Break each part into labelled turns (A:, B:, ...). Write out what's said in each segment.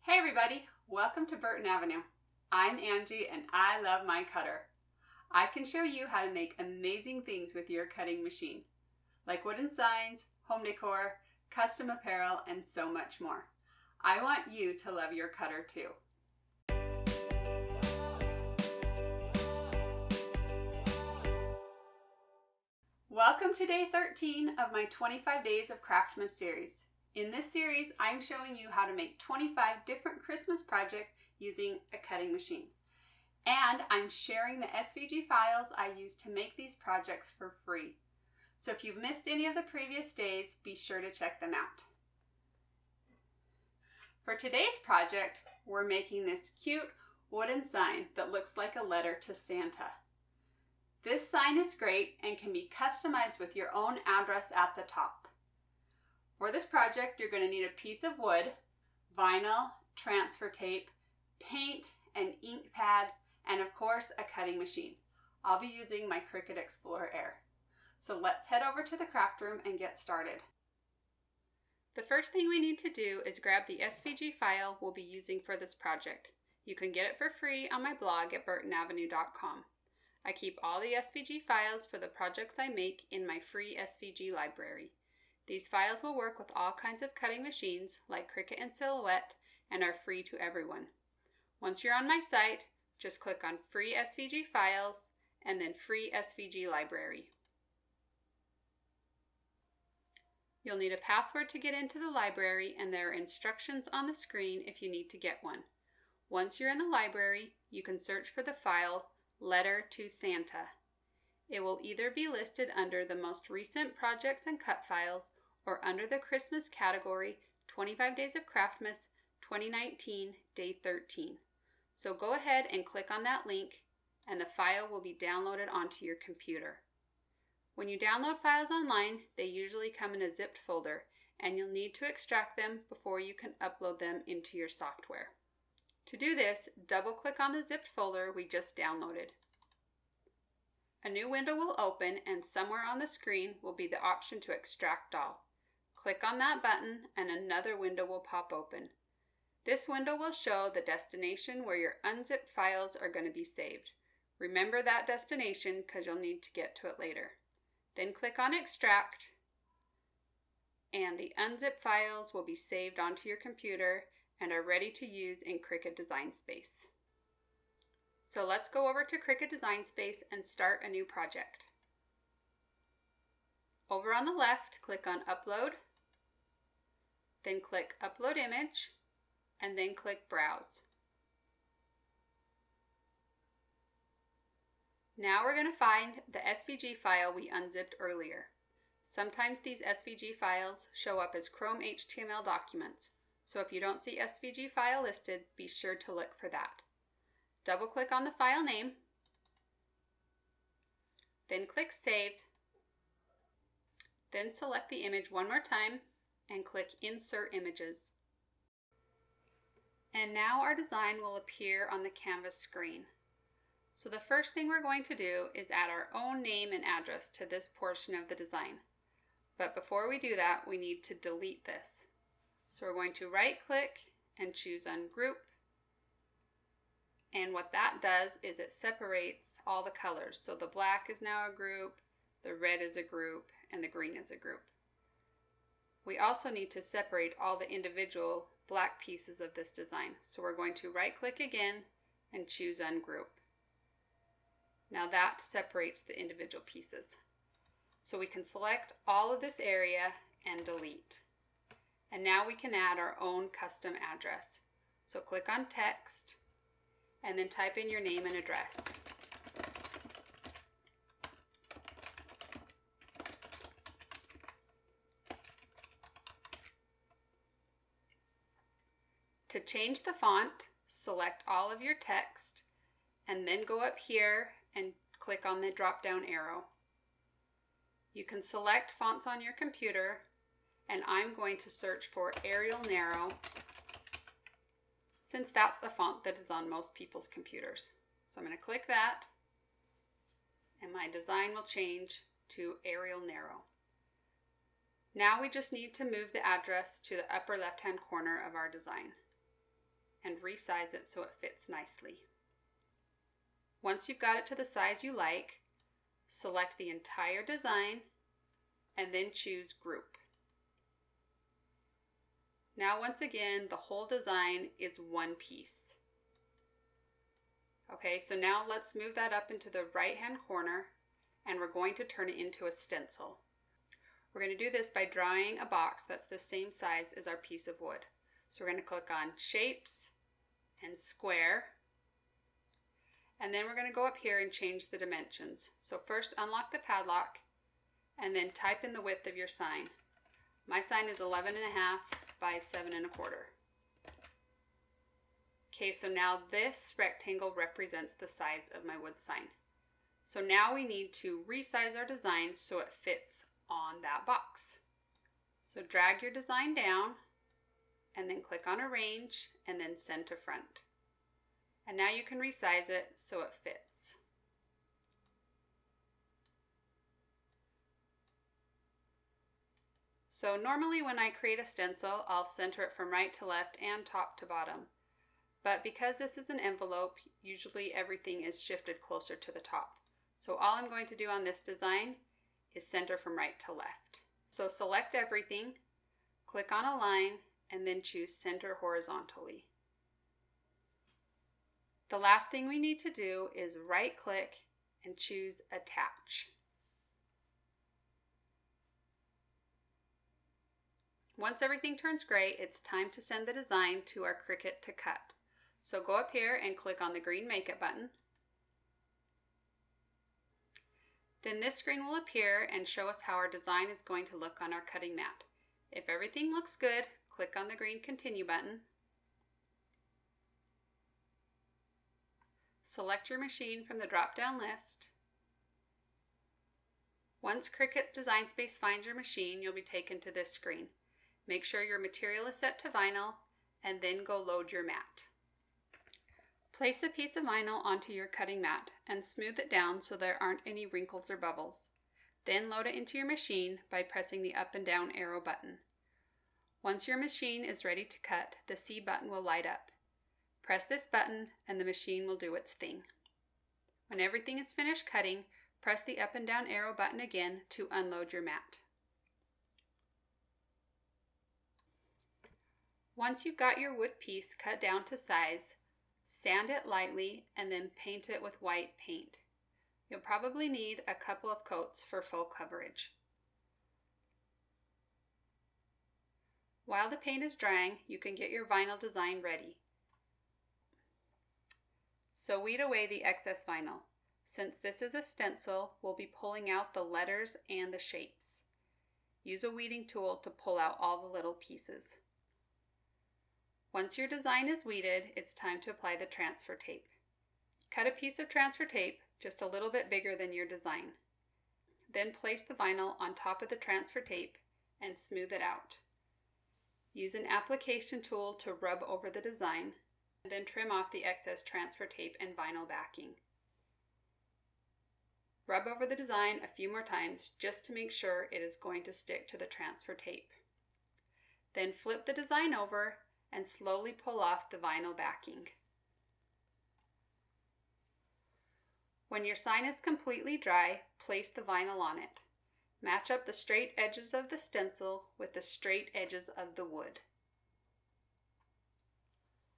A: Hey everybody, welcome to Burton Avenue. I'm Angie and I love my cutter. I can show you how to make amazing things with your cutting machine, like wooden signs, home decor, custom apparel, and so much more. I want you to love your cutter too. Welcome to day 13 of my 25 Days of Craftmas series. In this series, I'm showing you how to make 25 different Christmas projects using a cutting machine. And I'm sharing the SVG files I used to make these projects for free. So if you've missed any of the previous days, be sure to check them out. For today's project, we're making this cute wooden sign that looks like a letter to Santa. This sign is great and can be customized with your own address at the top. For this project, you're going to need a piece of wood, vinyl, transfer tape, paint, an ink pad, and of course a cutting machine. I'll be using my Cricut Explorer Air. So let's head over to the craft room and get started. The first thing we need to do is grab the SVG file we'll be using for this project. You can get it for free on my blog at burtonavenue.com. I keep all the SVG files for the projects I make in my free SVG library. These files will work with all kinds of cutting machines like Cricut and Silhouette and are free to everyone. Once you're on my site, just click on Free SVG Files and then Free SVG Library. You'll need a password to get into the library, and there are instructions on the screen if you need to get one. Once you're in the library, you can search for the file Letter to Santa. It will either be listed under the most recent projects and cut files or under the Christmas category 25 Days of Craftmas 2019 Day 13. So go ahead and click on that link and the file will be downloaded onto your computer. When you download files online, they usually come in a zipped folder and you'll need to extract them before you can upload them into your software. To do this, double-click on the zipped folder we just downloaded. A new window will open and somewhere on the screen will be the option to extract all. Click on that button and another window will pop open. This window will show the destination where your unzipped files are going to be saved. Remember that destination because you'll need to get to it later. Then click on Extract and the unzipped files will be saved onto your computer and are ready to use in Cricut Design Space. So let's go over to Cricut Design Space and start a new project. Over on the left, click on Upload, then click Upload Image, and then click Browse. Now we're going to find the SVG file we unzipped earlier. Sometimes these SVG files show up as Chrome HTML documents, so if you don't see SVG file listed, be sure to look for that. Double-click on the file name, then click Save, then select the image one more time and click Insert Images. And now our design will appear on the Canvas screen. So the first thing we're going to do is add our own name and address to this portion of the design. But before we do that, we need to delete this. So we're going to right-click and choose Ungroup. And what that does is it separates all the colors. So the black is now a group, the red is a group, and the green is a group. We also need to separate all the individual black pieces of this design. So we're going to right-click again and choose Ungroup. Now that separates the individual pieces. So we can select all of this area and delete. And now we can add our own custom address. So click on Text and then type in your name and address. To change the font, select all of your text and then go up here and click on the drop-down arrow. You can select fonts on your computer and I'm going to search for Arial Narrow since that's a font that is on most people's computers. So I'm going to click that and my design will change to Arial Narrow. Now we just need to move the address to the upper left-hand corner of our design. and resize it so it fits nicely. Once you've got it to the size you like, select the entire design and then choose Group. Now once again, the whole design is one piece. Okay, so now let's move that up into the right-hand corner and we're going to turn it into a stencil. We're going to do this by drawing a box that's the same size as our piece of wood. So we're going to click on Shapes and Square. And then we're going to go up here and change the dimensions. So first unlock the padlock and then type in the width of your sign. My sign is 11.5 by 7.25. Okay, so now this rectangle represents the size of my wood sign. So now we need to resize our design so it fits on that box. So drag your design down and then click on Arrange and then Send to Front. And now you can resize it so it fits. So normally when I create a stencil, I'll center it from right to left and top to bottom. But because this is an envelope, usually everything is shifted closer to the top. So all I'm going to do on this design is center from right to left. So select everything, click on Align, and then choose Center Horizontally. The last thing we need to do is right-click and choose Attach. Once everything turns gray, it's time to send the design to our Cricut to cut. So go up here and click on the green Make It button. Then this screen will appear and show us how our design is going to look on our cutting mat. If everything looks good, click on the green Continue button. Select your machine from the drop-down list. Once Cricut Design Space finds your machine, you'll be taken to this screen. Make sure your material is set to vinyl and then go load your mat. Place a piece of vinyl onto your cutting mat and smooth it down so there aren't any wrinkles or bubbles. Then load it into your machine by pressing the up and down arrow button. Once your machine is ready to cut, the C button will light up. Press this button and the machine will do its thing. When everything is finished cutting, press the up and down arrow button again to unload your mat. Once you've got your wood piece cut down to size, sand it lightly and then paint it with white paint. You'll probably need a couple of coats for full coverage. While the paint is drying, you can get your vinyl design ready. So weed away the excess vinyl. Since this is a stencil, we'll be pulling out the letters and the shapes. Use a weeding tool to pull out all the little pieces. Once your design is weeded, it's time to apply the transfer tape. Cut a piece of transfer tape just a little bit bigger than your design. Then place the vinyl on top of the transfer tape and smooth it out. Use an application tool to rub over the design, and then trim off the excess transfer tape and vinyl backing. Rub over the design a few more times just to make sure it is going to stick to the transfer tape. Then flip the design over and slowly pull off the vinyl backing. When your sign is completely dry, place the vinyl on it. Match up the straight edges of the stencil with the straight edges of the wood.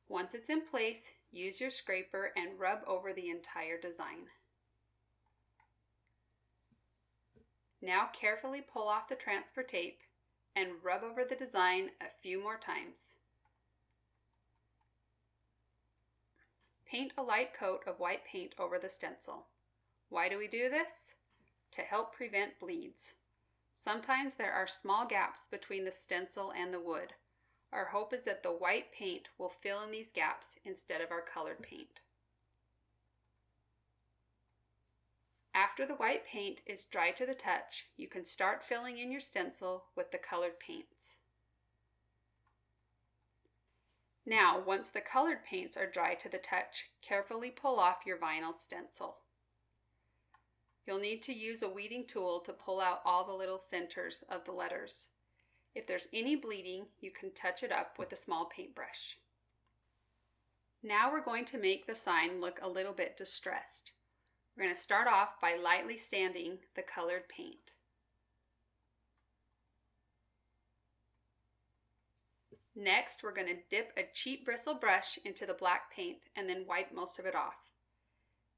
A: Once it's in place, use your scraper and rub over the entire design. Now carefully pull off the transfer tape and rub over the design a few more times. Paint a light coat of white paint over the stencil. Why do we do this? To help prevent bleeds. Sometimes there are small gaps between the stencil and the wood. Our hope is that the white paint will fill in these gaps instead of our colored paint. After the white paint is dry to the touch, you can start filling in your stencil with the colored paints. Now, once the colored paints are dry to the touch, carefully pull off your vinyl stencil. You'll need to use a weeding tool to pull out all the little centers of the letters. If there's any bleeding, you can touch it up with a small paintbrush. Now we're going to make the sign look a little bit distressed. We're going to start off by lightly sanding the colored paint. Next, we're going to dip a cheap bristle brush into the black paint and then wipe most of it off.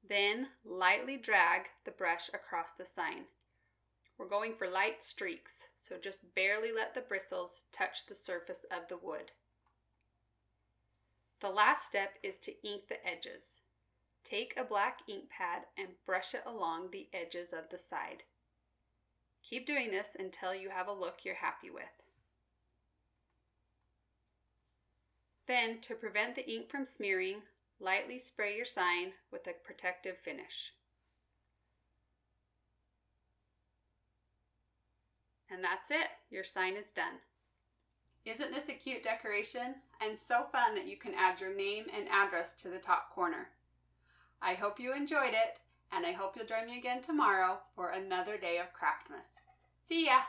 A: Then lightly drag the brush across the sign. We're going for light streaks, so just barely let the bristles touch the surface of the wood. The last step is to ink the edges. Take a black ink pad and brush it along the edges of the side. Keep doing this until you have a look you're happy with. Then, to prevent the ink from smearing, lightly spray your sign with a protective finish. And that's it. Your sign is done. Isn't this a cute decoration? And so fun that you can add your name and address to the top corner. I hope you enjoyed it, and I hope you'll join me again tomorrow for another day of Craftmas. See ya!